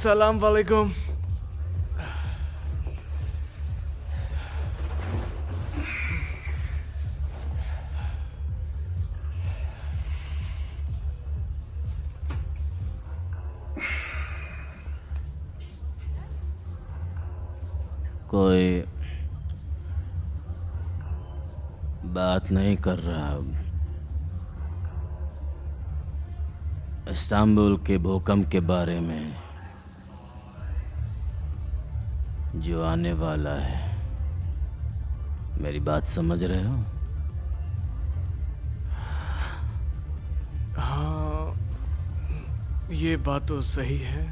अस्सलाम वालेकुम। कोई बात नहीं कर रहा। इस्तांबुल के भूकंप के बारे में जो आने वाला है, मेरी बात समझ रहे हो? हाँ, ये बात तो सही है।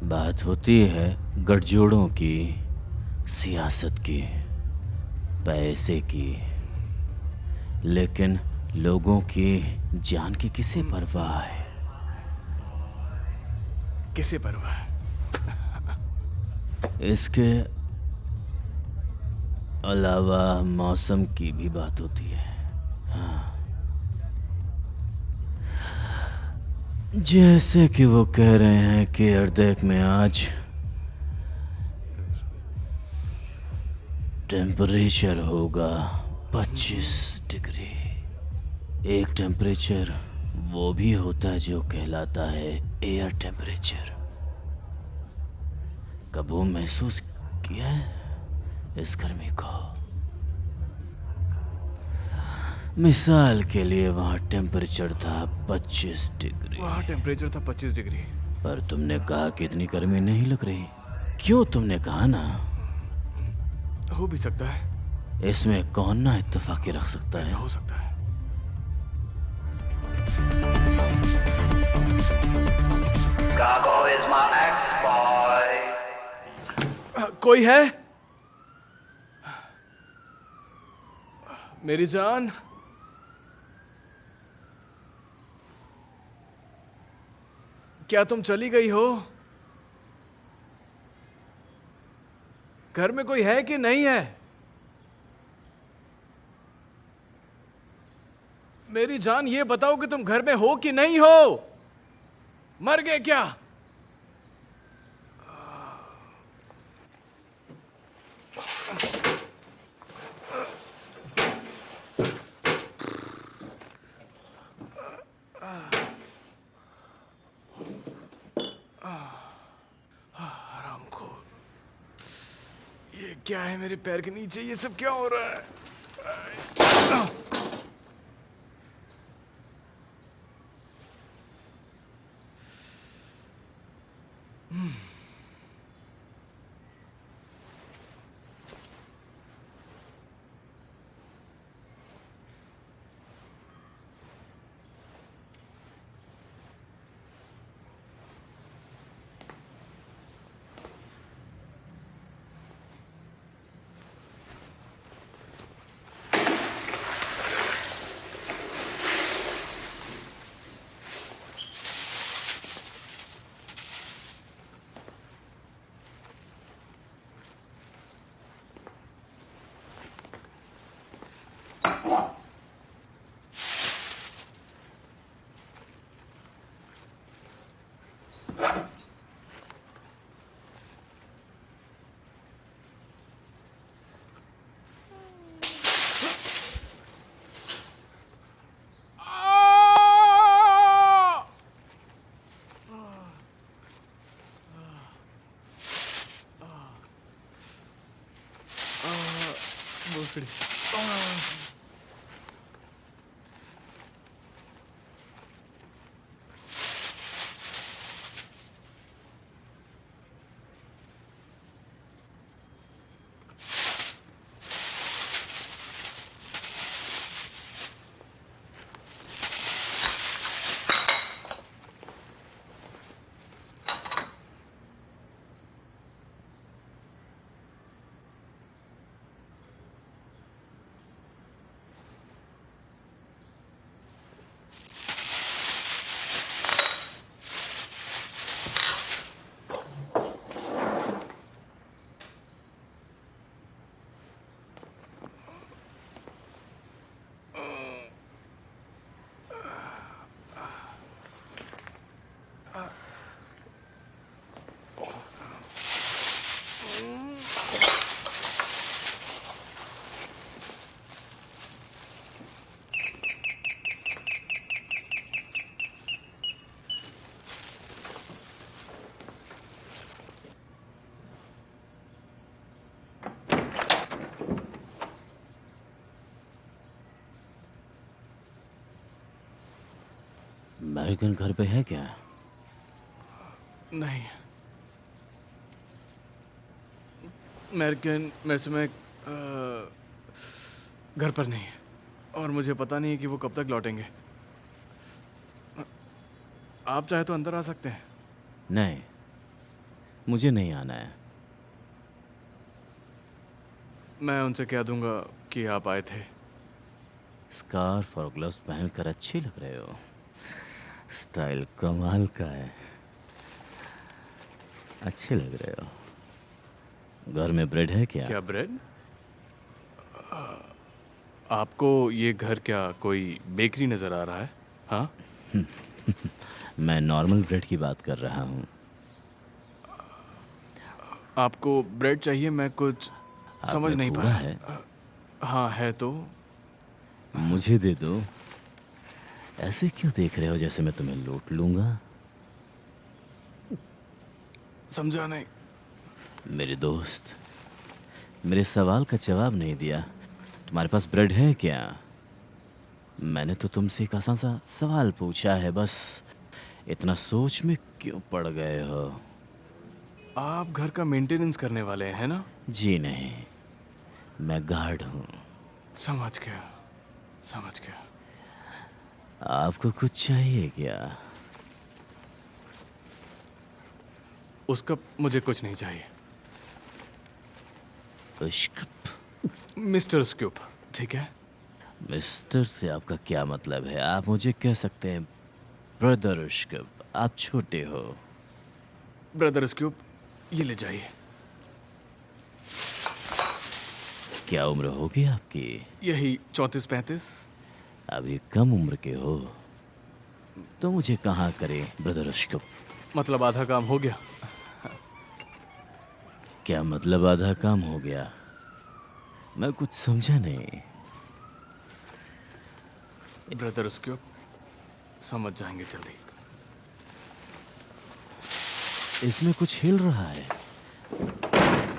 बात होती है गठजोड़ों की, सियासत की, पैसे की, लेकिन लोगों की जान की किसे परवाह है? किसे परवाह? इसके अलावा मौसम की भी बात होती है। जैसे कि वो कह रहे हैं कि अर्देक में आज टेम्परेचर होगा 25 डिग्री। एक टेम्परेचर वो भी होता है जो कहलाता है एयर टेम्परेचर। कभी महसूस किया है इस गर्मी को? मिसाल के लिए वहाँ टेम्परेचर था 25 डिग्री, वहाँ टेम्परेचर था 25 डिग्री। पर तुमने कहा कि इतनी गर्मी नहीं लग रही। क्यों? तुमने कहा ना। हो भी सकता है। इसमें कौन ना इत्तेफाकी रख सकता ऐसा है? हो सकता है। Gago is my ex-boy. कोई है? मेरी जान, क्या तुम चली गई हो? घर में कोई है कि नहीं है? मेरी जान, ये बताओ कि तुम घर में हो कि नहीं हो? मर गए क्या? हरामखोर। ये क्या है मेरे पैर के नीचे? ये सब क्या हो रहा है? भोसड़ी। अमेरिकन घर पे है क्या? नहीं, अमेरिकन मेरे समय घर पर नहीं है और मुझे पता नहीं है कि वो कब तक लौटेंगे। आप चाहे तो अंदर आ सकते हैं। नहीं, मुझे नहीं आना है। मैं उनसे कह दूंगा कि आप आए थे। स्कार्फ और ग्लव्स पहनकर अच्छे लग रहे हो। स्टाइल कमाल का है। अच्छे लग रहे हो। घर में ब्रेड है क्या? क्या ब्रेड? आपको ये घर क्या कोई बेकरी नजर आ रहा है? हाँ, मैं नॉर्मल ब्रेड की बात कर रहा हूँ। आपको ब्रेड चाहिए? मैं कुछ समझ आपने नहीं कूड़ा पाया। है? हाँ है तो। मुझे दे दो। ऐसे क्यों देख रहे हो जैसे मैं तुम्हें लूट लूंगा? समझा नहीं। मेरे दोस्त, मेरे सवाल का जवाब नहीं दिया। तुम्हारे पास ब्रेड है क्या? मैंने तो तुमसे एक आसान सा सवाल पूछा है, बस इतना सोच में क्यों पड़ गए हो? आप घर का मेंटेनेंस करने वाले हैं ना? जी नहीं, मैं गार्ड हूँ। समझ गया, समझ गया। आपको कुछ चाहिए क्या? उसका मुझे कुछ नहीं चाहिए। उश्क, मिस्टर स्कूप, ठीक है? मिस्टर से आपका क्या मतलब है? आप मुझे कह सकते हैं ब्रदर उश्क। आप छोटे हो। ब्रदर स्कूप, ये ले जाइए। क्या उम्र होगी आपकी? यही 34-35। अभी कम उम्र के हो तो मुझे कहाँ करे ब्रदर उश्क? मतलब आधा काम हो गया। क्या मतलब आधा काम हो गया? मैं कुछ समझा नहीं। ब्रदर स्कूप, समझ जाएंगे जल्दी। इसमें कुछ हिल रहा है।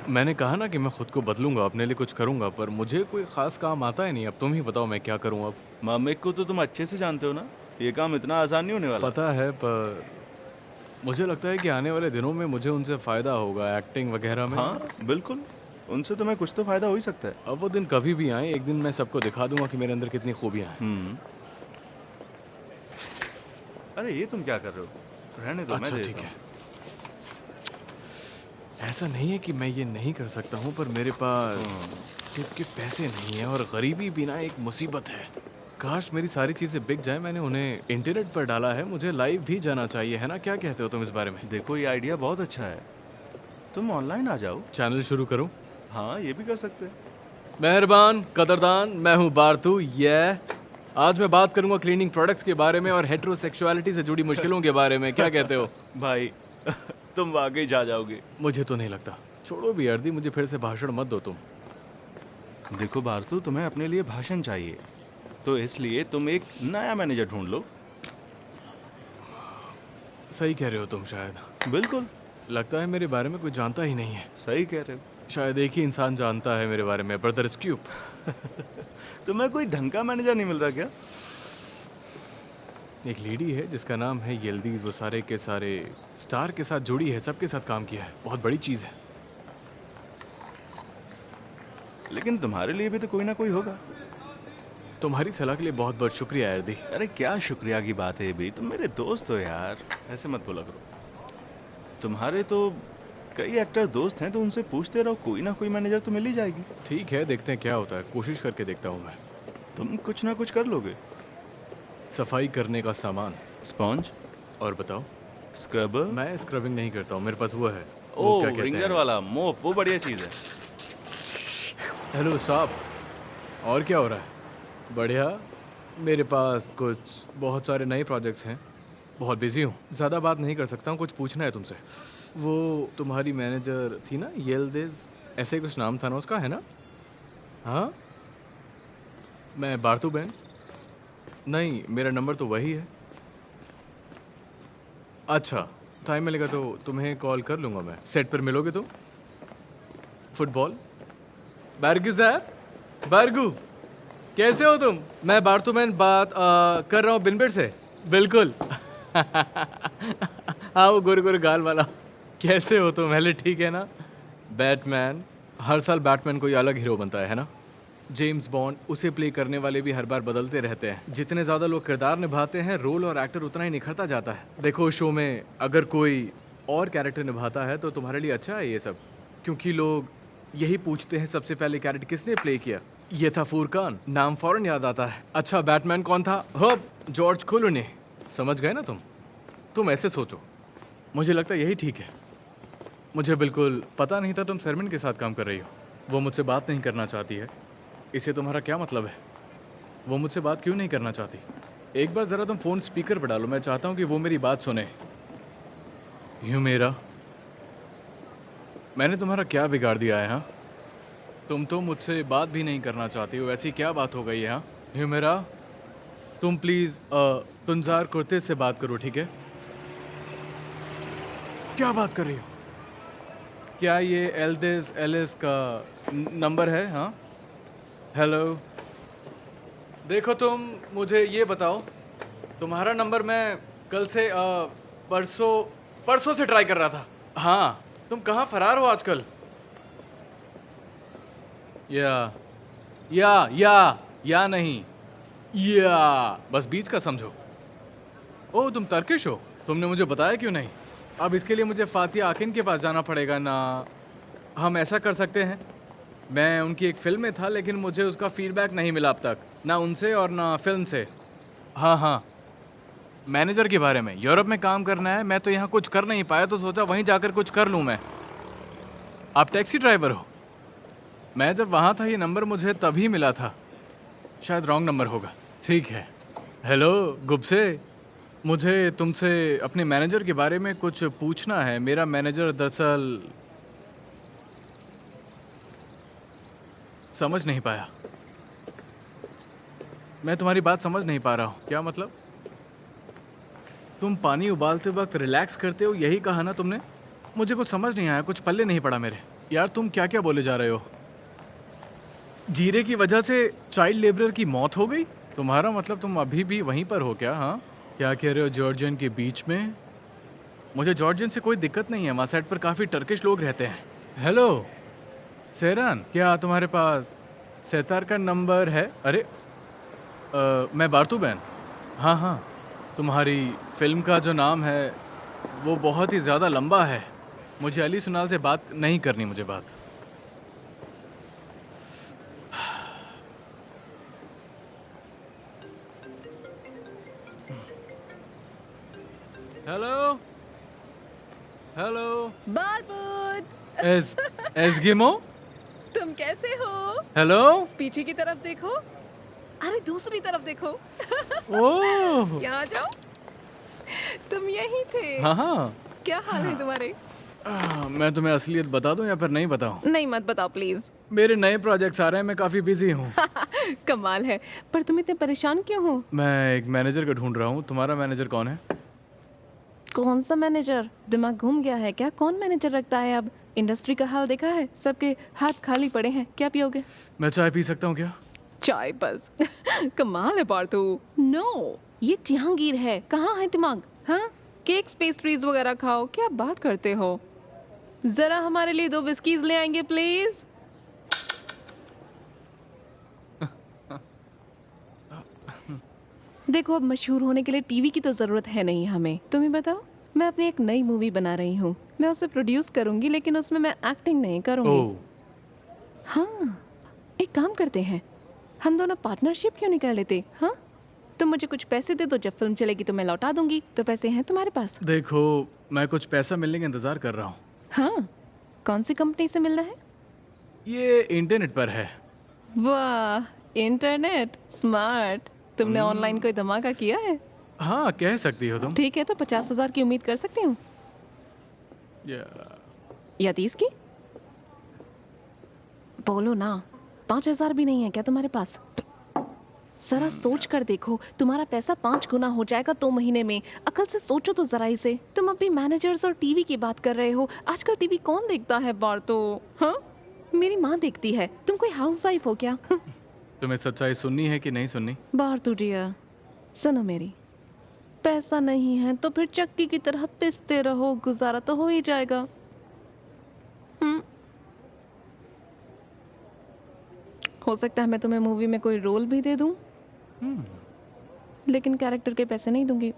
मैंने कहा ना कि मैं खुद को बदलूंगा, अपने लिए कुछ करूंगा, पर मुझे कोई खास काम आता है नहीं। अब तुम ही बताओ मैं क्या करूं अब। मामिक को तो तुम अच्छे से जानते हो ना, ये काम इतना आसान नहीं होने वाला। पता है, पर मुझे लगता है कि आने वाले दिनों में मुझे उनसे फ़ायदा होगा एक्टिंग वगैरह में। हाँ बिल्कुल, उनसे तुम्हें कुछ तो फायदा हो ही सकता है। अब वो दिन कभी भी आए, एक दिन मैं सबको दिखा दूंगा कि मेरे अंदर कितनी खूबियां हैं। अरे ये तुम क्या कर रहे हो? रहने दो, मैं अच्छा देता ठीक हूँ। है। ऐसा नहीं है कि मैं ये नहीं कर सकता हूँ, पर मेरे पास टिप के पैसे नहीं है और गरीबी भी ना एक मुसीबत है। काश मेरी सारी चीज़ें बिक जाए। मैंने उन्हें इंटरनेट पर डाला है, मुझे लाइव भी जाना चाहिए, है ना? क्या कहते हो तुम इस बारे में? देखो ये आइडिया बहुत अच्छा है, तुम ऑनलाइन आ जाओ। चैनल शुरू करूँ? हाँ ये भी कर सकते हैं। मेहरबान कदरदान, मैं हूँ बारतू। आज मैं बात करूंगा क्लीनिंग प्रोडक्ट्स के बारे में और हेटेरोसेक्सुअलिटी से जुड़ी मुश्किलों के बारे में। क्या कहते हो? भाई तुम वाकई जा जाओगे। मुझे तो नहीं लगता। छोड़ो भी अर्दी, मुझे फिर से भाषण मत दो तुम। देखो बारतू, तुम्हें अपने लिए भाषण चाहिए, तो इसलिए तुम एक नया मैनेजर ढूंढ लो। सही कह रहे हो तुम शायद। बिल्कुल लगता है मेरे बारे में कोई जानता ही नहीं है। सही कह रहे हो। शायद एक ही इंसान जानता है मेरे बारे में, ब्रदर स्कूप। तुम्हें कोई ढंग का मैनेजर नहीं मिल रहा क्या? एक लेडी है जिसका नाम है येल्दीज, वो सारे के सारे स्टार के साथ जुड़ी है, सबके साथ काम किया है। बहुत बड़ी चीज़ है। लेकिन तुम्हारे लिए भी तो कोई ना कोई होगा। तुम्हारी सलाह के लिए बहुत बहुत शुक्रिया अर्दी। अरे क्या शुक्रिया की बात है भी, तुम मेरे दोस्त हो यार, ऐसे मत बोला करो। तुम्हारे तो कई एक्टर दोस्त हैं, तो उनसे पूछते रहो, कोई ना कोई मैनेजर तो मिल ही जाएगी। ठीक है, देखते हैं क्या होता है। कोशिश करके देखता हूँ मैं। तुम कुछ ना कुछ कर लोगे। सफाई करने का सामान। स्पॉन्ज, और बताओ? स्क्रबर। मैं स्क्रबिंग नहीं करता हूँ, मेरे पास वो है। वो ओ क्या कहते रिंगर हैं? वाला मोप, वो बढ़िया चीज़ है। हेलो साहब, और क्या हो रहा है? बढ़िया। मेरे पास कुछ बहुत सारे नए प्रोजेक्ट्स हैं, बहुत बिजी हूँ, ज़्यादा बात नहीं कर सकता हूँ। कुछ पूछना है तुमसे। वो तुम्हारी मैनेजर थी ना, येल्दिज, ऐसे कुछ नाम था ना उसका, है ना? हाँ, मैं बारतू बहन। नहीं, मेरा नंबर तो वही है। अच्छा, टाइम मिलेगा तो तुम्हें कॉल कर लूँगा मैं। सेट पर मिलोगे तुम? फुटबॉल। बारगू साहब, बारगू, कैसे हो तुम? मैं बारतू मैन बात कर रहा हूँ बिनबेट से। बिल्कुल। हाँ वो गुर गुर गाल वाला। कैसे हो तुम? पहले ठीक है ना? बैटमैन, हर साल बैटमैन कोई अलग हीरो बनता है ना? जेम्स बॉन्ड, उसे प्ले करने वाले भी हर बार बदलते रहते हैं। जितने ज़्यादा लोग किरदार निभाते हैं, रोल और एक्टर उतना ही निखरता जाता है। देखो शो में अगर कोई और कैरेक्टर निभाता है तो तुम्हारे लिए अच्छा है ये सब, क्योंकि लोग यही पूछते हैं सबसे पहले कैरेक्टर किसने प्ले किया। ये था फुरकान, नाम फौरन याद आता है। अच्छा बैटमैन कौन था? हो, जॉर्ज क्लूनी। समझ गए ना तुम ऐसे सोचो। मुझे लगता है यही ठीक है। मुझे बिल्कुल पता नहीं था तुम सरमिन के साथ काम कर रही हो। वो मुझसे बात नहीं करना चाहती है, इसे तुम्हारा क्या मतलब है? वो मुझसे बात क्यों नहीं करना चाहती? एक बार ज़रा तुम फ़ोन स्पीकर पर डालो, मैं चाहता हूँ कि वो मेरी बात सुने। यूँ मेरा, मैंने तुम्हारा क्या बिगाड़ दिया है? हाँ, तुम तो मुझसे बात भी नहीं करना चाहती हो, ऐसी क्या बात हो गई है? हाँ यूँ मेरा, तुम प्लीज़ तुंजार कुर्ते से बात करो, ठीक है? क्या बात कर रही हो? क्या ये एल्दिस एलिस का नंबर है? हाँ हेलो, देखो तुम मुझे ये बताओ, तुम्हारा नंबर मैं कल से परसों से ट्राई कर रहा था। हाँ, तुम कहाँ फरार हो आजकल? या नहीं, या बस बीच का समझो। ओह तुम टर्किश हो, तुमने मुझे बताया क्यों नहीं? अब इसके लिए मुझे फातिया आकिन के पास जाना पड़ेगा ना? हम ऐसा कर सकते हैं, मैं उनकी एक फ़िल्म में था लेकिन मुझे उसका फीडबैक नहीं मिला अब तक, ना उनसे और ना फिल्म से। हाँ, मैनेजर के बारे में, यूरोप में काम करना है। मैं तो यहाँ कुछ कर नहीं पाया तो सोचा वहीं जाकर कुछ कर लूँ मैं। आप टैक्सी ड्राइवर हो? मैं जब वहाँ था ये नंबर मुझे तभी मिला था, शायद रॉन्ग नंबर होगा। ठीक है। हेलो गुब्से, मुझे तुमसे अपने मैनेजर के बारे में कुछ पूछना है। मेरा मैनेजर दरअसल समझ नहीं पाया। मैं तुम्हारी बात समझ नहीं पा रहा हूँ। क्या मतलब? तुम पानी उबालते वक्त रिलैक्स करते हो, यही कहा ना तुमने? मुझे कुछ समझ नहीं आया, कुछ पल्ले नहीं पड़ा मेरे। यार तुम क्या क्या बोले जा रहे हो? जीरे की वजह से चाइल्ड लेबरर की मौत हो गई? तुम्हारा मतलब तुम अभी भी वहीं पर हो क्या? हाँ, क्या कह रहे हो? जॉर्जियन के बीच में? मुझे जॉर्जियन से कोई दिक्कत नहीं है, वहाँ साइड पर काफ़ी टर्किश लोग रहते हैं। हेलो सेरान, क्या तुम्हारे पास सेतार का नंबर है? अरे मैं बारतू बैन। हाँ, तुम्हारी फिल्म का जो नाम है वो बहुत ही ज़्यादा लंबा है। मुझे अली सुनाल से बात नहीं करनी, मुझे बात। हेलो बारबूद, एसगिमो, तुम कैसे हो? हेलो। पीछे की तरफ देखो। अरे दूसरी तरफ देखो। ओह यहाँ जाओ। तुम यही थे। हाँ। क्या हाल है तुम्हारे? मैं तुम्हें असलियत बता दूं या फिर नहीं बताऊं? नहीं मत बताओ प्लीज। मेरे नए प्रोजेक्ट्स आ रहे हैं, मैं काफ़ी बिजी हूँ। कमाल है, पर तुम इतने परेशान क्यों हो? मैं एक मैनेजर को ढूंढ रहा हूँ। तुम्हारा मैनेजर कौन है? कौन सा मैनेजर? दिमाग घूम गया है क्या? कौन मैनेजर रखता है अब? इंडस्ट्री का हाल देखा है, सबके हाथ खाली पड़े हैं। क्या पियोगे? मैं चाय पी सकता हूँ क्या? चाय बस। कमाल है पार्थू। नो, ये जहांगीर है, कहाँ है दिमाग? हाँ, केक्स पेस्ट्रीज वगैरह खाओ। क्या बात करते हो? जरा हमारे लिए 2 विस्कीज ले आएंगे प्लीज। देखो, अब मशहूर होने के लिए टीवी की तो जरूरत है नहीं हमें। तुम्हें बताओ, मैं अपनी एक नई मूवी बना रही हूँ। मैं उसे प्रोड्यूस करूंगी, लेकिन उसमें मैं एक्टिंग नहीं करूंगी। ओह हाँ, एक काम करते हैं, हम दोनों पार्टनरशिप क्यों नहीं कर लेते? हाँ, तुम मुझे कुछ पैसे दे दो, जब फिल्म चलेगी तो मैं लौटा दूंगी। तो पैसे हैं तुम्हारे पास? देखो, मैं कुछ पैसा मिलने का इंतज़ार कर रहा हूँ। हाँ, कौन सी कंपनी से मिलना है? ये इंटरनेट पर है। वाह, इंटरनेट स्मार्ट। तुमने ऑनलाइन कोई धमाका किया है? हाँ, कह सकती हो तुम। ठीक है, तो 50,000 की उम्मीद कर सकती हूँ, या 30 की? बोलो ना, 5,000 भी नहीं है क्या तुम्हारे पास? जरा सोच कर देखो, तुम्हारा पैसा 5 गुना हो जाएगा 2 महीने में। अकल से सोचो तो जरा इसे। तुम अभी मैनेजर्स और टीवी की बात कर रहे हो। आजकल टीवी कौन देखता है बार्तो? हाँ, मेरी माँ देखती है। तुम कोई हाउसवाइफ हो क्या? तुम्हें सच्चाई सुननी है कि नहीं सुननी? बार्तो डियर, सुनो मेरी, पैसा नहीं है तो फिर चक्की की तरह पिसते रहो, गुजारा तो हो ही जाएगा। हो सकता है मैं तुम्हें मूवी में कोई रोल भी दे दूं, लेकिन कैरेक्टर के पैसे नहीं दूंगी।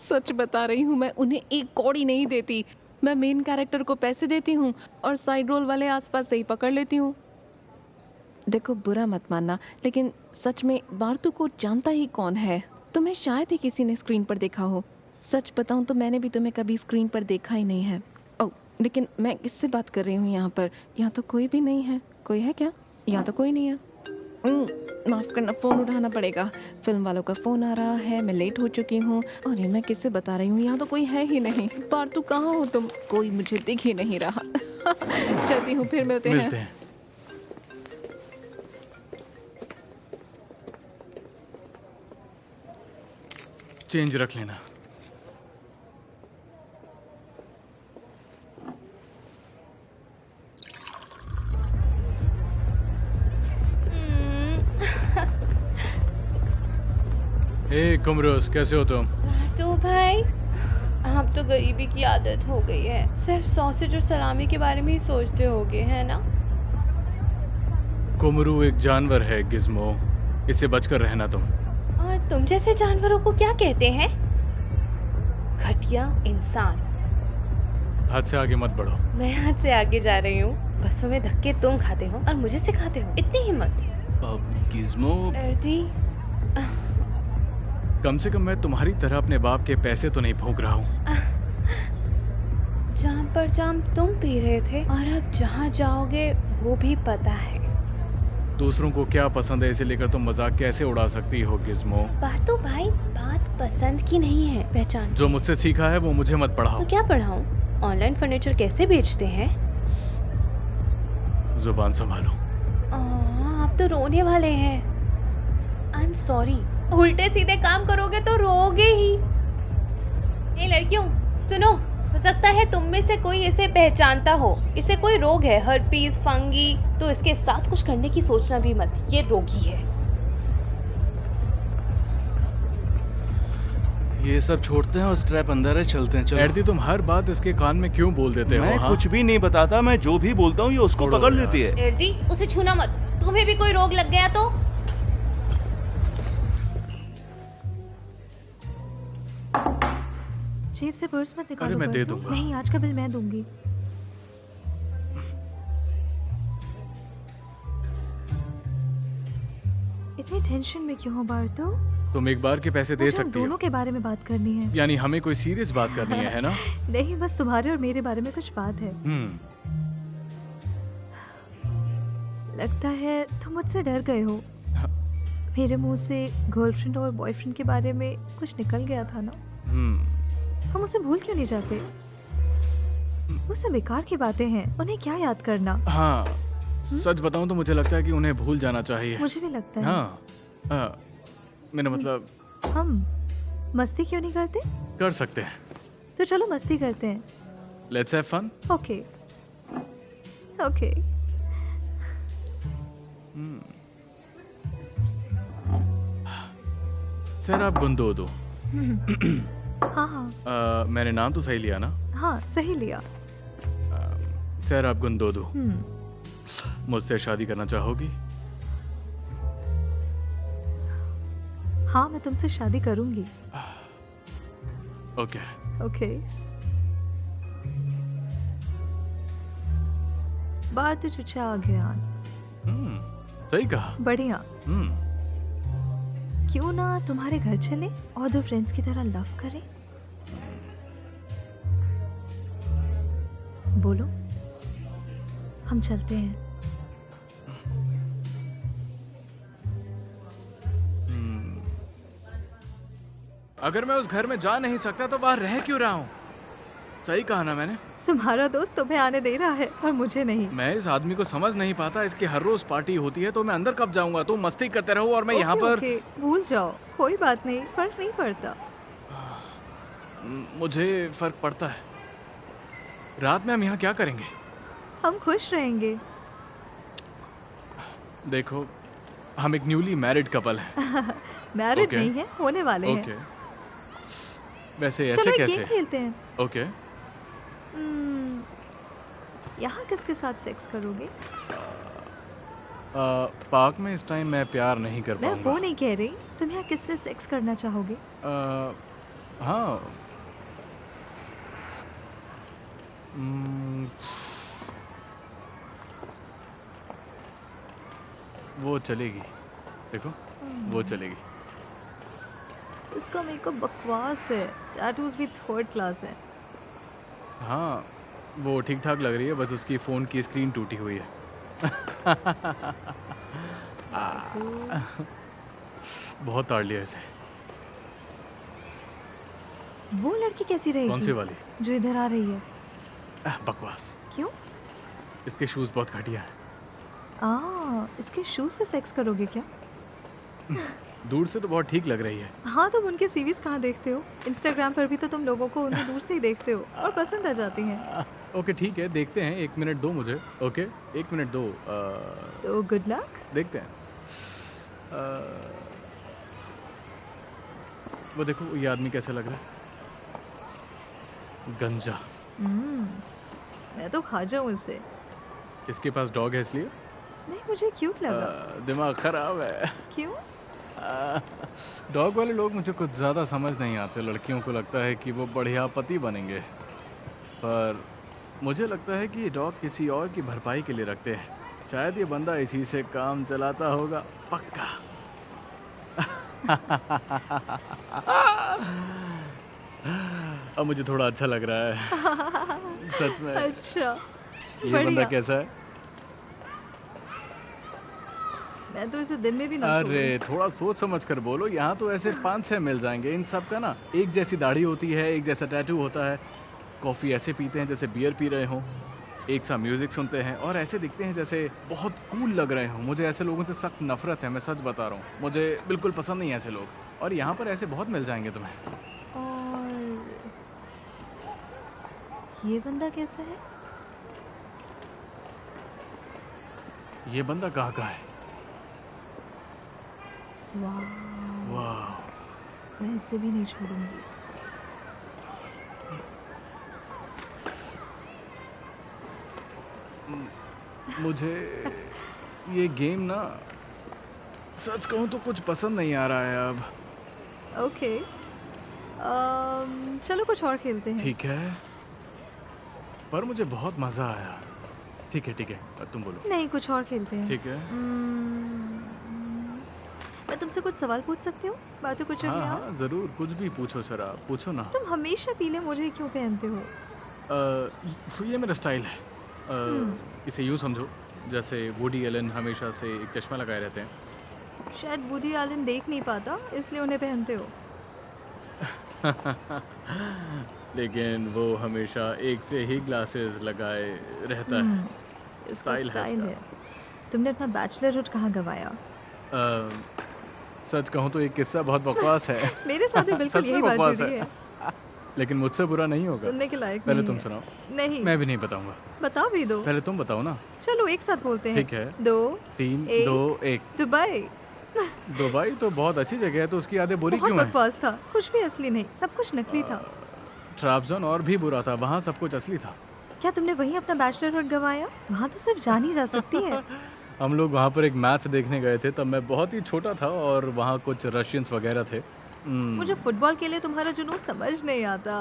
सच बता रही हूँ, मैं उन्हें एक कौड़ी नहीं देती। मैं मेन कैरेक्टर को पैसे देती हूँ और साइड रोल वाले आसपास से ही पकड़ लेती हूँ। देखो, बुरा मत मानना, लेकिन सच में बारतू को जानता ही कौन है? तुम्हें शायद ही किसी ने स्क्रीन पर देखा हो। सच बताऊं तो मैंने भी तुम्हें कभी स्क्रीन पर देखा ही नहीं है। ओह, लेकिन मैं किससे बात कर रही हूँ यहाँ पर? यहाँ तो कोई भी नहीं है। कोई है क्या? यहाँ तो कोई नहीं है। माफ करना, फ़ोन उठाना पड़ेगा। फिल्म वालों का फ़ोन आ रहा है, मैं लेट हो चुकी हूँ। और ये मैं किससे बता रही हूँ? यहाँ तो कोई है ही नहीं। बारतू कहाँ हो तुम? कोई मुझे दिख ही नहीं रहा। चलती हूँ, फिर मिलते हैं। चेंज रख लेना। हे कुमरोस, कैसे हो तुम? तो भाई, अब तो गरीबी की आदत हो गई है। सिर्फ सॉसेज और सलामी के बारे में ही सोचते होगे, है ना? कुमरू एक जानवर है गिज़्मो, इससे बचकर रहना तुम। और तुम जैसे जानवरों को क्या कहते हैं? घटिया इंसान। हाथ से आगे मत बढ़ो। मैं हाथ से आगे जा रही हूँ। बसों में धक्के तुम खाते हो और मुझे सिखाते हो। इतनी हिम्मत? गिज़्मो, अर्दी, कम से कम मैं तुम्हारी तरह अपने बाप के पैसे तो नहीं भोग रहा हूँ। जाम पर जाम तुम पी रहे थे और अब जहाँ जाओगे वो भी पता है। दूसरों को क्या पसंद है इसे लेकर तुम मजाक कैसे उड़ा सकती हो गिज़्मो? बात तो भाई, बात पसंद की नहीं है, पहचान जो मुझसे सीखा है वो मुझे मत पढ़ाओ। तो क्या पढ़ाऊं? ऑनलाइन फर्नीचर कैसे बेचते हैं? जुबान संभालो। आप तो रोने वाले हैं। I am sorry. उल्टे सीधे काम करोगे तो रोगे ही। ए लड़कियों, सुनो, हो सकता है तुम में से कोई इसे पहचानता हो। इसे कोई रोग है, हर्पीज, फंगी। तो इसके साथ कुछ करने की सोचना भी मत, ये रोगी है। ये सब छोड़ते हैं और स्ट्रैप अंदर है, चलते हैं। चलो। एर्दी, तुम हर बात इसके कान में क्यों बोल देते हो? मैं हाँ? कुछ भी नहीं बताता, मैं जो भी बोलता हूँ ये उसको छोड़ो पकड़ यार। लेती है। एर्दी, उसे छूना मत। तुम्हें भी कोई रोग लग गया तो? जेब से पर्स मत निकालो। अरे मैं दे बर्तू। दूंगा। नहीं, आज का बिल मैं दूंगी। इतनी टेंशन में क्यों हो बारतू? तुम एक बार के पैसे दे मुझे हम सकती दोनों हो। के बारे में बात करनी है। यानी हमें कोई सीरियस बात करनी है ना? नहीं, बस तुम्हारे और मेरे बारे में कुछ बात है। लगता है तुम मुझसे डर गए हो। हाँ। मेरे मुंह से गर्लफ्रेंड और बॉयफ्रेंड के बारे में कुछ निकल गया था ना। हम उसे भूल क्यों नहीं जाते? वो सब बेकार की बातें हैं, उन्हें क्या याद करना। हाँ, सच बताऊं तो मुझे लगता है कि उन्हें भूल जाना चाहिए। मुझे भी लगता है। हाँ, मेरा मतलब हम मस्ती क्यों नहीं करते? कर सकते हैं। तो चलो मस्ती करते हैं। Let's have fun. Okay okay. Sir, आप गुंदोदो। हाँ हाँ मैंने नाम तो सही लिया ना? हाँ, सही लिया। सर, आप गुंदोदो। मुझसे शादी करना चाहोगी? हाँ, मैं तुमसे शादी करूंगी। ओके। ओके। बार तो चुचा आ गया। सही कहा। बढ़िया। क्यों ना तुम्हारे घर चले और दो फ्रेंड्स की तरह लव करें? बोलो, हम चलते हैं। अगर मैं उस घर में जा नहीं सकता तो बाहर रह क्यों रहा हूँ? सही कहा ना मैंने? तुम्हारा दोस्त तुम्हें आने दे रहा है और मुझे नहीं। मैं इस आदमी को समझ नहीं पाता। इसकी हर रोज पार्टी होती है तो मैं अंदर कब जाऊंगा? तुम मस्ती करते रहो और मैं यहाँ पर। ओके, भूल जाओ, कोई बात नहीं, फर्क नहीं पड़ता। मुझे फर्क पड़ता है। रात में हम यहाँ क्या करेंगे? हम खुश रहेंगे। देखो, हम एक न्यूली मैरिड कपल हैं। Married okay. नहीं है, होने वाले हैं। ओके। वैसे चलो ऐसे एक कैसे? गेम खेलते हैं। ओके। हम्म, यहाँ किसके साथ सेक्स करोगे? पार्क में इस टाइम मैं प्यार नहीं कर मैं वो पाऊंगा। नहीं कह रही, तुम यहाँ किससे सेक्स करना चाहोगे? हाँ। हम्म, वो चलेगी। देखो, वो चलेगी। इसका मेकअप बकवास है, टैटूज भी थर्ड क्लास है। हाँ, वो ठीक ठाक लग रही है, बस उसकी फ़ोन की स्क्रीन टूटी हुई है। बहुत ताड़ लिया इसे। वो लड़की कैसी कौन सी रहेगी वाली? जो इधर आ रही है? बकवास। क्यों? इसके शूज़ बहुत घटिया हैं। इसके शूज से सेक्स करोगे क्या? दूर से तो बहुत ठीक लग रही है। हाँ, तुम उनके सीवीज कहाँ देखते हो? इंस्टाग्राम पर भी तो तुम लोगों को उन्हें दूर से ही देखते हो और पसंद आ जाती हैं। ओके ठीक है, देखते हैं। 1 मिनट दो मुझे। ओके, 1 मिनट दो। तो गुड लक। देखते हैं। वो देखो, ये आदमी कैसा लग रहा है? गंजा। मैं तो खा जाऊँ इसे। इसके पास डॉग है इसलिए? नहीं, मुझे क्यूट लगा। दिमाग खराब है। क्यों? डॉग वाले लोग मुझे कुछ ज़्यादा समझ नहीं आते। लड़कियों को लगता है कि वो बढ़िया पति बनेंगे, पर मुझे लगता है कि ये डॉग किसी और की भरपाई के लिए रखते हैं। शायद ये बंदा इसी से काम चलाता होगा, पक्का। अब मुझे थोड़ा अच्छा लग रहा है। सच में। अच्छा, ये बंदा बढ़िया। कैसा है? मैं तो इसे दिन में भी ना अरे छोड़ूं। थोड़ा सोच समझ कर बोलो। यहाँ तो ऐसे 5-6 मिल जाएंगे। इन सब का ना एक जैसी दाढ़ी होती है, एक जैसा टैटू होता है। कॉफ़ी ऐसे पीते हैं जैसे बियर पी रहे हों, एक सा म्यूज़िक सुनते हैं और ऐसे दिखते हैं जैसे बहुत कूल लग रहे हों। मुझे ऐसे लोगों से सख्त नफरत है, मैं सच बता रहा हूँ। मुझे बिल्कुल पसंद नहीं है ऐसे लोग। और यहाँ पर ऐसे बहुत मिल जाएंगे तुम्हें। और ये बंदा कैसा है? ये बंदा कहाँ का है? वाह, वाह, मैं इसे भी नहीं छोड़ूंगी। मुझे ये गेम ना सच कहूँ तो कुछ पसंद नहीं आ रहा है अब। ओके, चलो कुछ और खेलते हैं। ठीक है, पर मुझे बहुत मज़ा आया। ठीक है ठीक है, तुम बोलो। नहीं, कुछ और खेलते हैं। ठीक है। मैं तुमसे कुछ सवाल पूछ सकती हूँ? बातें कुछ हाँ अगली आप? हाँ ज़रूर, कुछ भी पूछो सर, आप पूछो ना। तुम हमेशा पीले मोजे क्यों पहनते हो? ये मेरा स्टाइल है। इसे यूँ समझो जैसे वुडी एलन हमेशा से एक चश्मा लगाए रहते हैं। शायद वुडी एलन देख नहीं पाता, इसलिए उन्हें पहनते हो। लेकिन वो हमेशा एक से ही ग्लासेस लगाए रहता है। इसका स्टाइल है स्टाइल इसका। है। तुमने अपना बैचलरहुड कहाँ गवाया? सच कहूँ तो एक किस्सा बहुत बकवास है। मेरे साथ भी बिल्कुल सच में यही बात बकवास जुड़ी है। लेकिन मुझसे बुरा नहीं होगा। सुनने के लायक पहले नहीं तुम है। सुनाओ। नहीं, मैं भी नहीं बताऊंगा। बता भी दो। पहले तुम बताओ ना। चलो एक साथ बोलते हैं। ठीक है। 2 3 एक। 2 1। दुबई। दुबई तो बहुत अच्छी जगह है, तो उसकी यादें बुरी बहुत क्यों है? बकवास था, कुछ भी असली नहीं, सब कुछ नकली था। ट्राब्जन और भी बुरा था, वहाँ सब कुछ असली था। क्या तुमने वहीं अपना बैचलरहुड गवाया? वहाँ तो सिर्फ जान ही जा सकती है। हम लोग वहाँ पर एक मैच देखने गए थे, तब मैं बहुत ही छोटा था और वहाँ कुछ रशियंस वगैरह थे। मुझे फुटबॉल के लिए तुम्हारा जुनून समझ नहीं आता।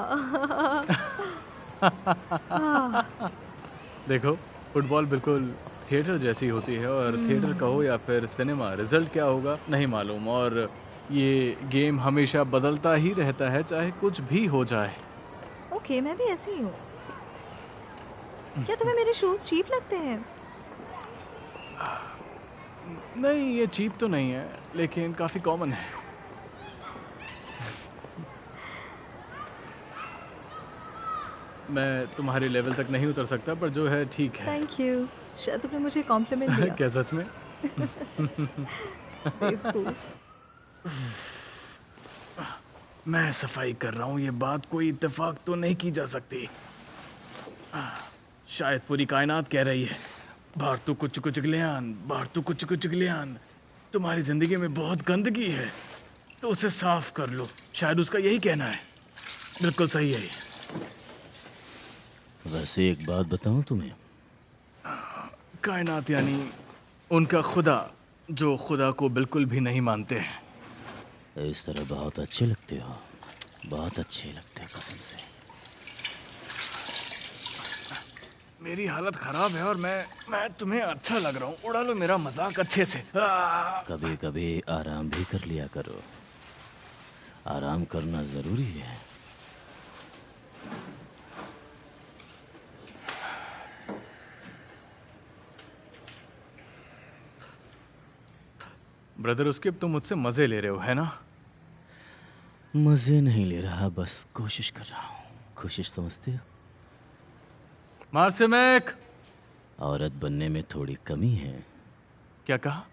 आह, देखो, फुटबॉल बिल्कुल थिएटर जैसी होती है, और थिएटर कहो या फिर सिनेमा, रिजल्ट क्या होगा नहीं मालूम। और ये गेम हमेशा बदलता ही रहता है, चाहे कुछ भी हो जाए। ओके, मैं भी ऐसी ही हूँ। क्या तुम्हें मेरे शूज चीप लगते हैं? नहीं, ये चीप तो नहीं है, लेकिन काफ़ी कॉमन है। मैं तुम्हारे लेवल तक नहीं उतर सकता, पर जो है ठीक है। Thank you. शायद तुमने मुझे कॉम्प्लीमेंट दिया। क्या सच में? बेवकूफ। मैं सफाई कर रहा हूँ, ये बात कोई इत्तेफाक तो नहीं की जा सकती। शायद पूरी कायनात कह रही है, भारतु कुछ कुछ ग्लियान, भारतु कुछ कुछ ग्लियान। तुम्हारी जिंदगी में बहुत गंदगी है तो उसे साफ कर लो, शायद उसका यही कहना है। बिल्कुल सही है। वैसे एक बात बताऊं तुम्हें, कायनात यानी उनका खुदा जो खुदा को बिल्कुल भी नहीं मानते हैं। इस तरह बहुत अच्छे लगते हो, बहुत अच्छे लगते हो कसम से। मेरी हालत खराब है और मैं तुम्हें अच्छा लग रहा हूँ। उड़ा लो मेरा मजाक अच्छे से। कभी कभी आराम भी कर लिया करो, आराम करना जरूरी है। ब्रदर उसके तुम मुझसे मजे ले रहे हो है ना? मजे नहीं ले रहा, बस कोशिश कर रहा हूँ। कोशिश समझते हो? मार्सिमेक! औरत बनने में थोड़ी कमी है। क्या कहा?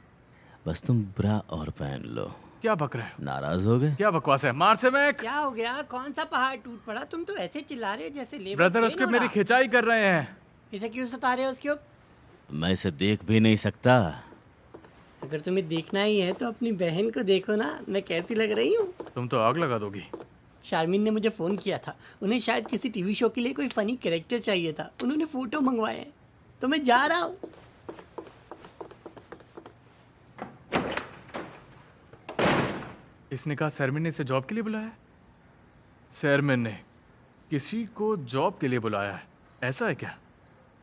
बस तुम ब्रा और पहन लो। क्या बक रहे हो? नाराज हो गए? क्या बकवास है मार्सिमेक? क्या हो गया? कौन सा पहाड़ टूट पड़ा? तुम तो ऐसे चिल्ला रहे हो जैसे लेबर ब्रदर पेन उसके हो मेरी रहा। खिंचाई कर रहे हैं। इसे क्यों सता रहे हो उसके ऊपर? मैं इसे देख भी नहीं सकता। अगर तुम्हें देखना ही है तो अपनी बहन को देखो ना, मैं कैसी लग रही हूँ। तुम तो आग लगा दोगी। शारमीन ने मुझे फ़ोन किया था, उन्हें शायद किसी टीवी शो के लिए कोई फ़नी कैरेक्टर चाहिए था। उन्होंने फ़ोटो मंगवाए हैं, तो मैं जा रहा हूँ। इसने कहा शर्मिन ने इसे जॉब के लिए बुलाया है? शर्मिन ने किसी को जॉब के लिए बुलाया है, ऐसा है क्या?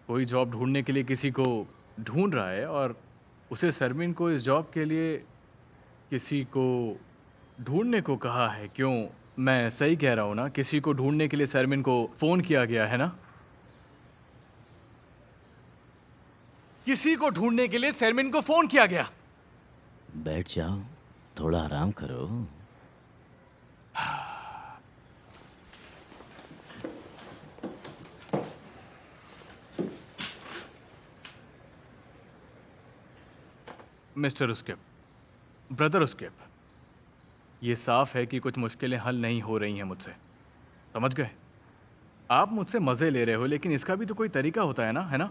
कोई जॉब ढूंढने के लिए किसी को ढूंढ रहा है और उसे शर्मिन को इस जॉब के लिए किसी को ढूंढने को कहा है। क्यों, मैं सही कह रहा हूँ ना? किसी को ढूंढने के लिए शर्मिन को फोन किया गया है ना? किसी को ढूंढने के लिए शर्मिन को फोन किया गया। बैठ जाओ, थोड़ा आराम करो। मिस्टर उस्केप, ब्रदर उस्केप, ये साफ है कि कुछ मुश्किलें हल नहीं हो रही हैं मुझसे, समझ गए? आप मुझसे मज़े ले रहे हो लेकिन इसका भी तो कोई तरीका होता है ना, है ना?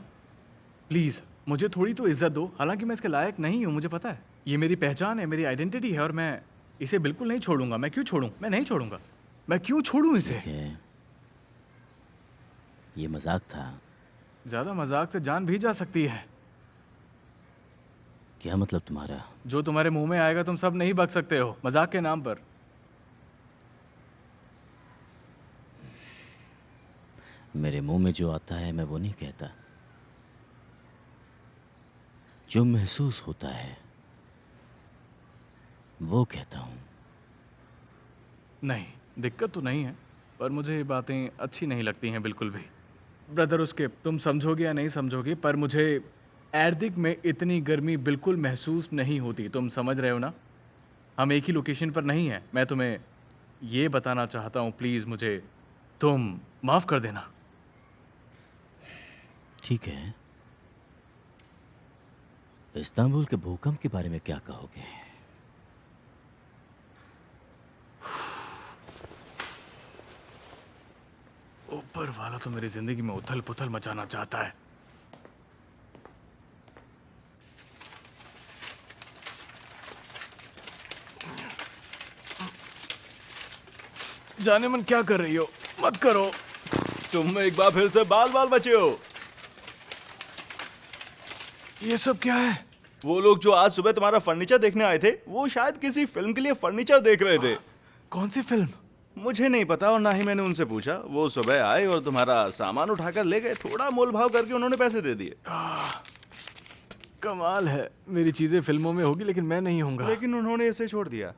प्लीज़ मुझे थोड़ी तो इज्जत दो। हालांकि मैं इसके लायक नहीं हूँ, मुझे पता है। ये मेरी पहचान है, मेरी आइडेंटिटी है और मैं इसे बिल्कुल नहीं छोड़ूंगा। मैं क्यों छोड़ूं? मैं नहीं छोड़ूंगा। मैं क्यों छोड़ूं इसे? ठीक है, ये मजाक था। ज़्यादा मजाक से जान भी जा सकती है। क्या मतलब तुम्हारा? जो तुम्हारे मुंह में आएगा तुम सब नहीं बक सकते हो मजाक के नाम पर। मेरे मुंह में जो आता है मैं वो नहीं कहता, जो महसूस होता है वो कहता हूं। नहीं, दिक्कत तो नहीं है, पर मुझे ये बातें अच्छी नहीं लगती हैं बिल्कुल भी। ब्रदर उसके तुम समझोगे या नहीं समझोगे, पर मुझे एर्दिक में इतनी गर्मी बिल्कुल महसूस नहीं होती। तुम समझ रहे हो ना? हम एक ही लोकेशन पर नहीं हैं। मैं तुम्हें ये बताना चाहता हूँ, प्लीज़ मुझे तुम माफ़ कर देना। ठीक है, इस्तांबुल के भूकंप के बारे में क्या कहोगे? ऊपर वाला तो मेरी जिंदगी में उथल पुथल मचाना चाहता है। जाने मन क्या कर रही हो? मत करो। तुम एक बार फिर से बाल बाल बचे हो। ये सब क्या है? वो लोग जो आज सुबह तुम्हारा फर्नीचर देखने आए थे, वो शायद किसी फिल्म के लिए फर्नीचर देख रहे थे। कौन सी फिल्म? मुझे नहीं पता और ना ही मैंने उनसे पूछा। वो सुबह आए और तुम्हारा सामान उठाकर ले गए। थोड़ा मोल भाव करके उन्होंने पैसे दे दिए। कमाल है, मेरी चीजें फिल्मों में होगी लेकिन मैं नहीं होऊंगा। लेकिन उन्होंने इसे छोड़ दिया।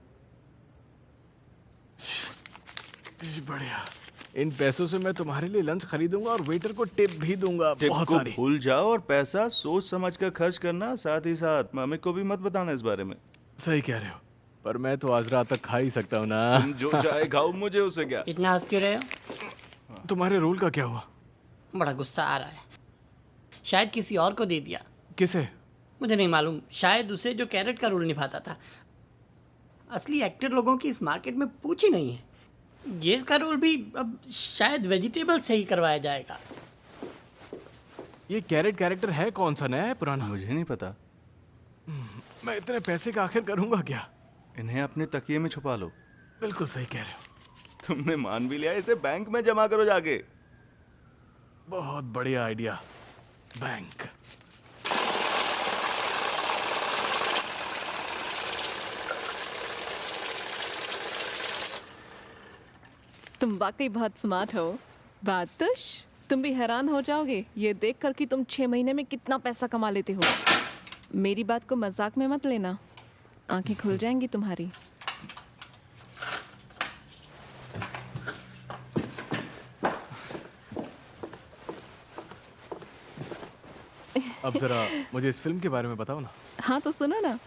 बढ़िया, इन पैसों से मैं तुम्हारे लिए लंच खरीदूंगा और वेटर को टिप भी दूंगा। टिप बहुत को सारी। भूल जाओ और पैसा सोच समझ कर खर्च करना। साथ ही साथ मम्मी को भी मत बताना इस बारे में। सही कह रहे हो, पर मैं तो आज रात तक खा ही सकता हूँ ना। तुम जो चाहे खाओ, मुझे उससे क्या। इतना हंस क्यों रहे हो? तुम्हारे रोल का क्या हुआ? बड़ा गुस्सा आ रहा है। शायद किसी और को दे दिया। किसे? मुझे नहीं मालूम, शायद उसे जो कैरेट का रोल निभाता था। असली एक्टर लोगों की इस मार्केट में पूछ ही नहीं है। गेस का रोल भी अब शायद वेजिटेबल से ही करवाया जाएगा। ये कैरेट कैरेक्टर है कौन सा, नया है पुराना? मुझे नहीं पता। मैं इतने पैसे का आखिर करूंगा क्या? इन्हें अपने तकिए में छुपा लो। बिल्कुल सही कह रहे हो। तुमने मान भी लिया, इसे बैंक में जमा करो जाके। बहुत बढ़िया आइडिया। बैंक। तुम वाकई बहुत स्मार्ट हो। बातुश, तुम भी हैरान हो जाओगे ये देखकर कि तुम 6 महीने में कितना पैसा कमा लेते हो। मेरी बात को मजाक में मत लेना, आंखें खुल जाएंगी तुम्हारी। अब जरा मुझे इस फिल्म के बारे में बताओ ना। हाँ तो सुनो ना,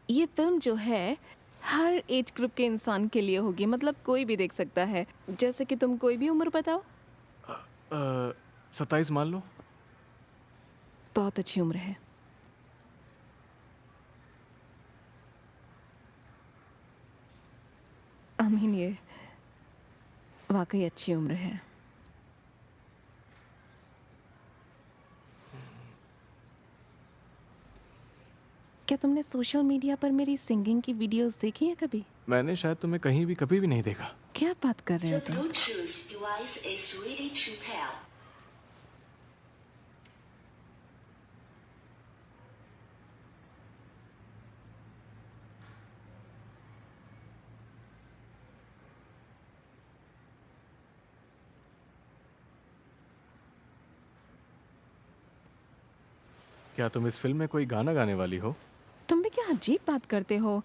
ये फिल्म जो है हर एज ग्रुप के इंसान के लिए होगी, मतलब कोई भी देख सकता है। जैसे कि तुम कोई भी उम्र बताओ। 27 मान लो। बहुत अच्छी उम्र है। अमीन, ये वाकई अच्छी उम्र है। क्या तुमने सोशल मीडिया पर मेरी सिंगिंग की वीडियोस देखी हैं कभी? मैंने शायद तुम्हें कहीं भी कभी भी नहीं देखा। क्या बात कर रहे हो The तुम? Bluetooth device is ready to pair. क्या तुम इस फिल्म में कोई गाना गाने वाली हो? तुम भी क्या अजीब बात करते हो।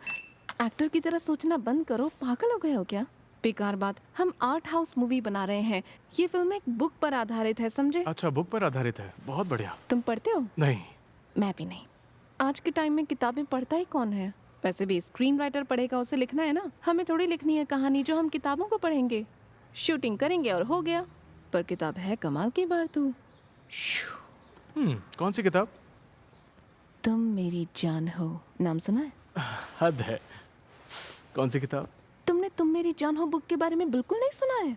एक्टर की तरह सोचना बंद करो, पागल हो गए हो क्या? बेकार बात। हम आर्ट हाउस मूवी बना रहे हैं। ये फिल्म एक बुक पर आधारित है, समझे? अच्छा, बुक पर आधारित है। बहुत बढ़िया। तुम पढ़ते हो? नहीं। मैं भी नहीं। आज के टाइम में किताबें पढ़ता ही कौन है? वैसे भी स्क्रीन राइटर पढ़ेगा, उसे लिखना है ना। हमें थोड़ी लिखनी है कहानी जो हम किताबों को पढ़ेंगे। शूटिंग करेंगे और हो गया। पर किताब है कमाल की बार तू। कौन सी किताब? तुम मेरी जान हो, नाम सुना है? हद है। कौन सी किताब? तुमने तुम मेरी जान हो बुक के बारे में बिल्कुल नहीं सुना है?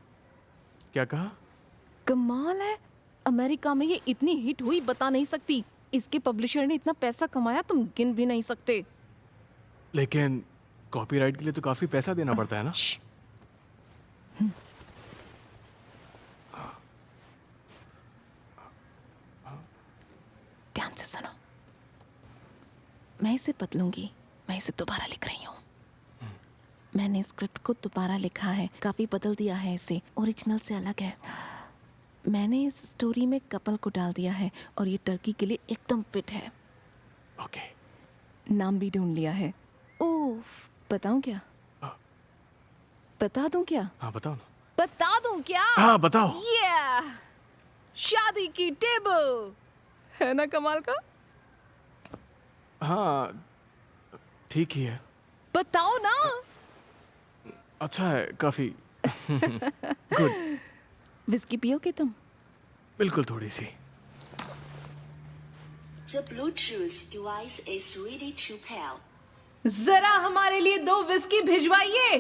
क्या कहा? कमाल है। अमेरिका में ये इतनी हिट हुई बता नहीं सकती। इसके पब्लिशर ने इतना पैसा कमाया तुम गिन भी नहीं सकते। लेकिन कॉपीराइट के लिए तो काफी पैसा देना पड़ता है ना? श्श। ध्यान से सुनो। मैं इसे बदलूंगी। मैं इसे दोबारा लिख रही हूँ। मैंने स्क्रिप्ट को दोबारा लिखा है, काफी बदल दिया है इसे, ओरिजिनल से अलग है। मैंने इस स्टोरी में कपल को डाल दिया है और ये टर्की के लिए एकदम फिट है। ओके। नाम भी ढूंढ लिया है। उफ, बताऊं क्या? बता दूं क्या? हाँ बताओ ना। बता दूं क्या? हाँ बताओ। Yeah! शादी की टेबल है ना कमाल का? हाँ ठीक ही है। बताओ ना। अच्छा है काफी। गुड। विस्की पियोगे तुम? बिल्कुल थोड़ी सी। The Bluetooth device is ready to pair. जरा हमारे लिए 2 विस्की भिजवाइए।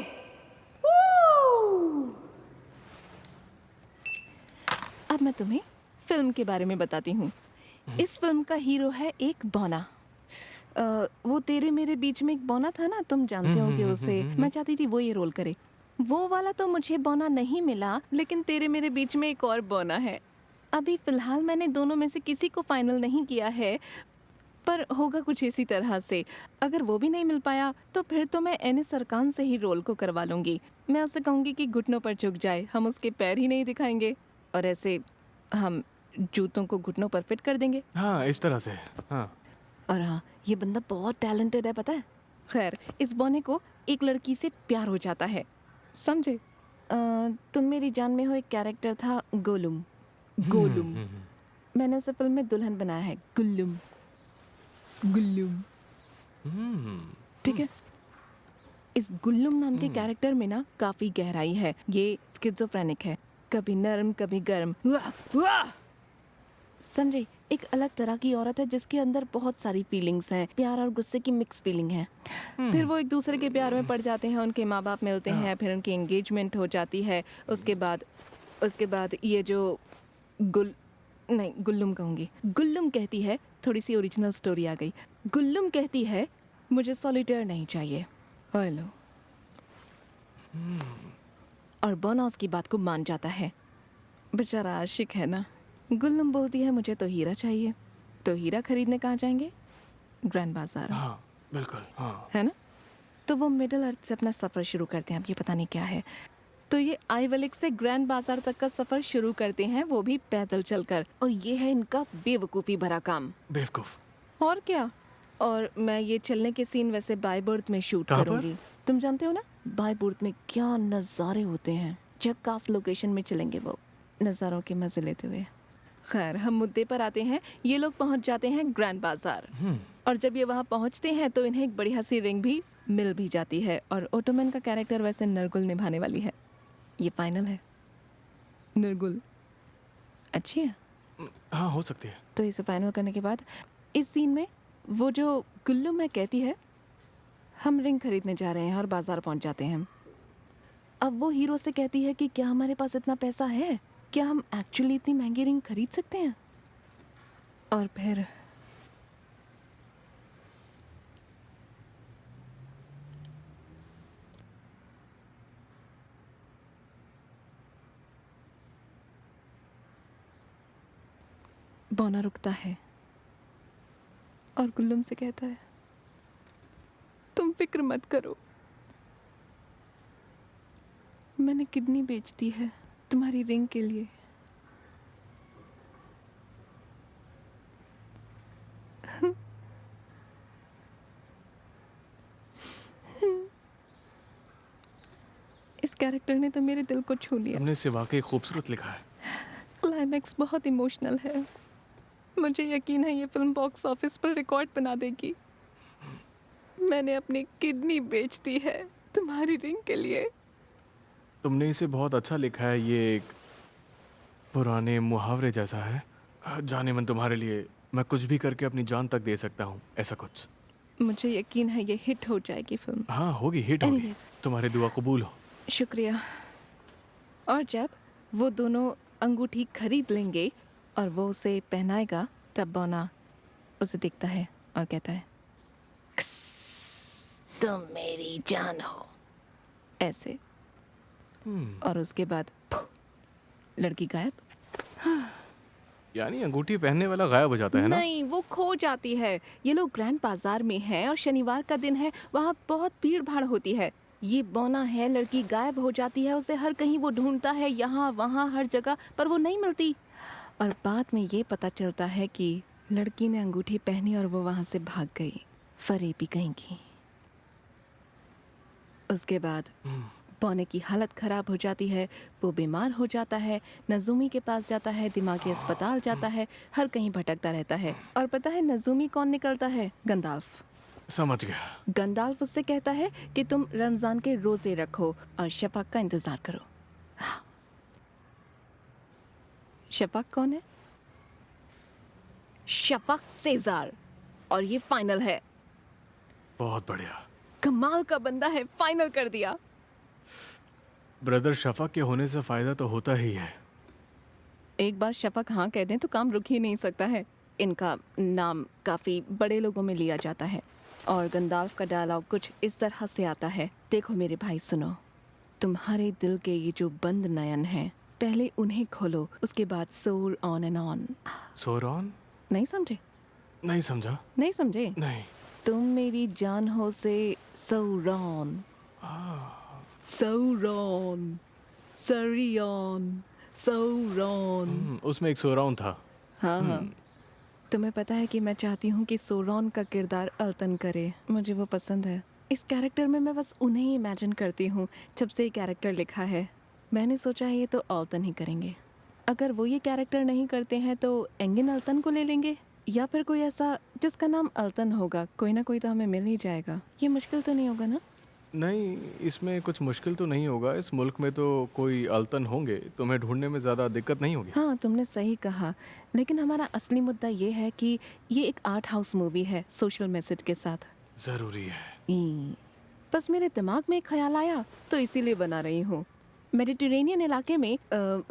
Woo! अब मैं तुम्हें फिल्म के बारे में बताती हूँ। इस फिल्म का हीरो है एक बौना। वो तेरे मेरे बीच में एक बौना था ना, तुम जानते होगे उसे। मैं चाहती थी वो ये रोल करे। वो वाला तो मुझे बौना नहीं मिला, लेकिन तेरे मेरे बीच में एक और बौना है। अभी फिलहाल मैंने दोनों में से किसी को फाइनल नहीं किया है, पर होगा कुछ इसी तरह से। अगर वो भी नहीं मिल पाया तो फिर तो मैं एनिस सरकान से ही रोल को करवा लूंगी। मैं उससे कहूंगी कि घुटनों पर झुक जाए, हम उसके पैर ही नहीं दिखाएंगे और ऐसे हम जूतों को घुटनों पर फिट कर देंगे। हाँ इस तरह से। हाँ। और हाँ, ये बंदा बहुत टैलेंटेड है, पता है। खैर, इस बौने को एक लड़की से प्यार हो जाता है, समझे? तुम मेरी जान में हो एक कैरेक्टर था गोलुम। गोलुम। मैंने उसे फिल्म में दुल्हन बनाया है, गुल्लुम। गुल्लुम। ठीक है। इस गुल्लुम नाम के कैरेक्टर में ना काफी गहराई है। ये स्किज़ोफ्रेनिक है, कभी नरम कभी गर्म। वाह वाह। संजय एक अलग तरह की औरत है जिसके अंदर बहुत सारी फीलिंग्स हैं, प्यार और गुस्से की मिक्स फीलिंग है। फिर वो एक दूसरे के प्यार में पड़ जाते हैं, उनके माँ बाप मिलते हैं, फिर उनकी एंगेजमेंट हो जाती है। उसके बाद ये जो नहीं, गुल्लुम कहूंगी। गुल्लुम कहती है, थोड़ी सी ओरिजिनल स्टोरी आ गई। गुल्लुम कहती है मुझे सॉलिटेयर नहीं चाहिए। हेलो। और बोना उसकी बात को मान जाता है। बेचारा आशिक है ना। गुल्लुम बोलती है मुझे तो हीरा चाहिए। तो हीरा खरीदने कहाँ जाएंगे? ग्रैंड बाजार। हाँ बिल्कुल, हाँ। है ना? तो वो मिडिल अर्थ से अपना सफ़र शुरू करते हैं। अब ये पता नहीं क्या है। तो ये आइवलिक से ग्रैंड बाजार तक का सफ़र शुरू करते हैं, वो भी पैदल चलकर। और ये है इनका बेवकूफ़ी भरा काम। बेवकूफ। और क्या। और मैं ये चलने के सीन वैसे बाय बर्थ में शूट कहाँ पर? करूंगी। तुम जानते हो ना बाय बर्थ में क्या नज़ारे होते हैं। झक्कास लोकेशन में चलेंगे वो, नज़ारों के मजे लेते हुए। खैर, हम मुद्दे पर आते हैं। ये लोग पहुंच जाते हैं ग्रैंड बाजार। और जब ये वहां पहुंचते हैं तो इन्हें एक बढ़िया सी रिंग भी मिल भी जाती है। और ओटोमन का कैरेक्टर वैसे नरगुल निभाने वाली है। ये फाइनल है। नरगुल अच्छी है। हाँ हो सकती है। तो इसे फाइनल करने के बाद इस सीन में वो जो गुल्लू में कहती है हम रिंग खरीदने जा रहे हैं और बाजार पहुंच जाते हैं। अब वो हीरो से कहती है कि क्या हमारे पास इतना पैसा है, क्या हम एक्चुअली इतनी महंगी रिंग खरीद सकते हैं। और फिर बोना रुकता है और गुल्लुम से कहता है तुम फिक्र मत करो, मैंने किडनी बेच दी है तुम्हारी रिंग के लिए। इस कैरेक्टर ने तो मेरे दिल को छू लिया। तुमने इसे वाकई खूबसूरत लिखा है। क्लाइमैक्स बहुत इमोशनल है। मुझे यकीन है ये फिल्म बॉक्स ऑफिस पर रिकॉर्ड बना देगी। मैंने अपनी किडनी बेच दी है तुम्हारी रिंग के लिए। तुमने इसे बहुत अच्छा लिखा है। ये एक पुराने मुहावरे जैसा है। जाने मन तुम्हारे लिए मैं कुछ भी करके अपनी जान तक दे सकता हूँ, ऐसा कुछ। मुझे यकीन है ये हिट हो जाएगी फिल्म। हाँ होगी, हिट होगी। Anyways. तुम्हारी दुआ कबूल हो। शुक्रिया। और जब वो दोनों अंगूठी खरीद लेंगे और वो उसे पहनाएगा तब बोना उसे देखता है और कहता है तुम मेरी जान हो, ऐसे। और उसके बाद लड़की गायब। यानी अंगूठी पहनने वाला गायब हो जाता है ना? नहीं, वो खो जाती है। ये लोग ग्रैंड बाजार में हैं और शनिवार का दिन है, वहाँ बहुत भीड़ भाड़ होती है। ये बोना है, लड़की गायब हो जाती है। उसे हर कहीं वो ढूंढता है, यहाँ वहाँ हर जगह, पर वो नहीं मिलती। और बाद में ये पता चलता है कि लड़की ने अंगूठी पहनी और वो वहाँ से भाग गई, फरेबी कहीं की। उसके बाद बोने की हालत खराब हो जाती है, वो बीमार हो जाता है, नज़ूमी के पास जाता है, दिमागी अस्पताल जाता है, हर कहीं भटकता रहता है। और पता है नज़ूमी कौन निकलता है? गंदाल्फ। समझ गया। गंदाल्फ उससे कहता है कि तुम रमजान के रोजे रखो और शफाक का इंतजार करो। शफाक कौन है? शफाक सेजार। और ये फाइनल है। बहुत बढ़िया। कमाल का बंदा है, फाइनल कर दिया। ब्रदर शफाक के होने से फायदा तो होता ही है। एक बार शफाक हाँ कह दें तो काम रुक ही नहीं सकता है। इनका नाम काफी बड़े लोगों में लिया जाता है। और गंदाल्फ का डायलॉग कुछ इस तरह से आता है, देखो मेरे भाई सुनो, तुम्हारे दिल के ये जो बंद नयन हैं, पहले उन्हें खोलो, उसके बाद सोर ऑन एंड ऑन। सोर ऑन? नहीं समझे? नहीं समझा। नहीं समझे? नहीं। तुम मेरी जान हो से सौरॉन, सौरॉन, सरियॉन, सौरॉन। उसमें एक सोराउन था। हाँ हाँ। तुम्हें पता है कि मैं चाहती हूँ कि सोरॉन का किरदार अल्तन करे। मुझे वो पसंद है। इस कैरेक्टर में मैं बस उन्हें ही इमेजिन करती हूँ जब से ये कैरेक्टर लिखा है। मैंने सोचा है ये तो अल्तन ही करेंगे। अगर वो ये कैरेक्टर नहीं करते हैं तो एंगिन अल्तन को ले लेंगे, या फिर कोई ऐसा जिसका नाम अल्तन होगा। कोई ना कोई तो हमें मिल ही जाएगा। ये मुश्किल तो नहीं होगा ना? नहीं, इसमें कुछ मुश्किल तो नहीं होगा। इस मुल्क में तो कोई अल्तन होंगे, तुम्हें ढूंढने में ज़्यादा दिक्कत नहीं होगी। हाँ तुमने सही कहा, लेकिन हमारा असली मुद्दा ये है कि ये एक आर्ट हाउस मूवी है सोशल मैसेज के साथ। ज़रूरी है। बस मेरे दिमाग में एक ख्याल आया तो इसीलिए बना रही हूँ। मेडिटेरेनियन इलाके में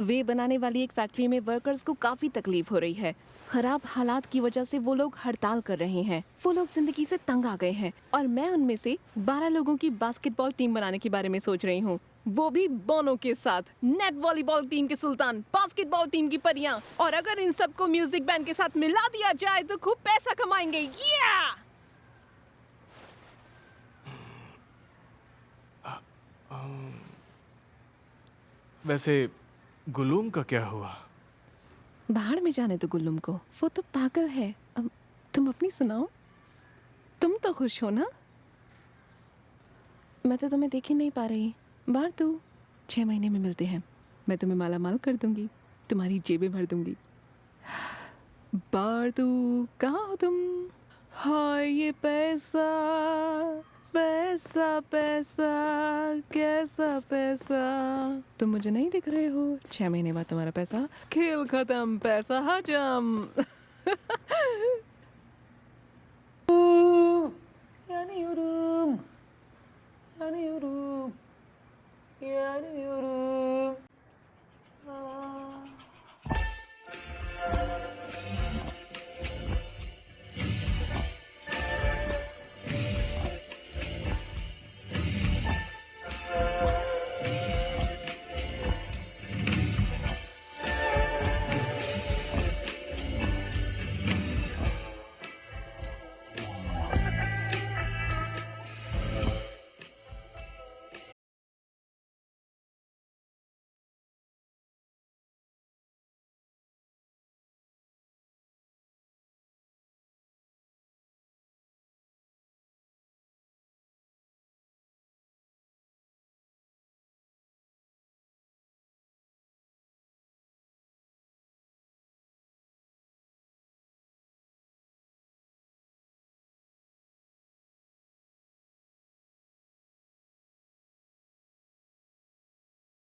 वे बनाने वाली एक फैक्ट्री में वर्कर्स को काफी तकलीफ हो रही है। खराब हालात की वजह से वो लोग हड़ताल कर रहे हैं। वो लोग जिंदगी से तंग आ गए हैं और मैं उनमें से 12 लोगों की बास्केटबॉल टीम बनाने के बारे में सोच रही हूँ, वो भी बोनो के साथ। नेट वॉलीबॉल टीम के सुल्तान, बास्केटबॉल टीम की परियां, और अगर इन सबको म्यूजिक बैंड के साथ मिला दिया जाए तो खूब पैसा कमाएंगे। वैसे गुलूम का क्या हुआ? बाहर में जाने दो गुल्लुम को, वो तो पागल है। अब तुम अपनी सुनाओ, तुम तो खुश हो ना? मैं तो तुम्हें देख ही नहीं पा रही। बाहर तो 6 महीने में मिलते हैं, मैं तुम्हें माला माल कर दूंगी, तुम्हारी जेबें भर दूंगी। बाहर तू कहाँ हो तुम? हाय ये पैसा पैसा पैसा, कैसा पैसा। तुम मुझे नहीं दिख रहे हो। 6 महीने बाद तुम्हारा पैसा, खेल खत्म, पैसा हजम।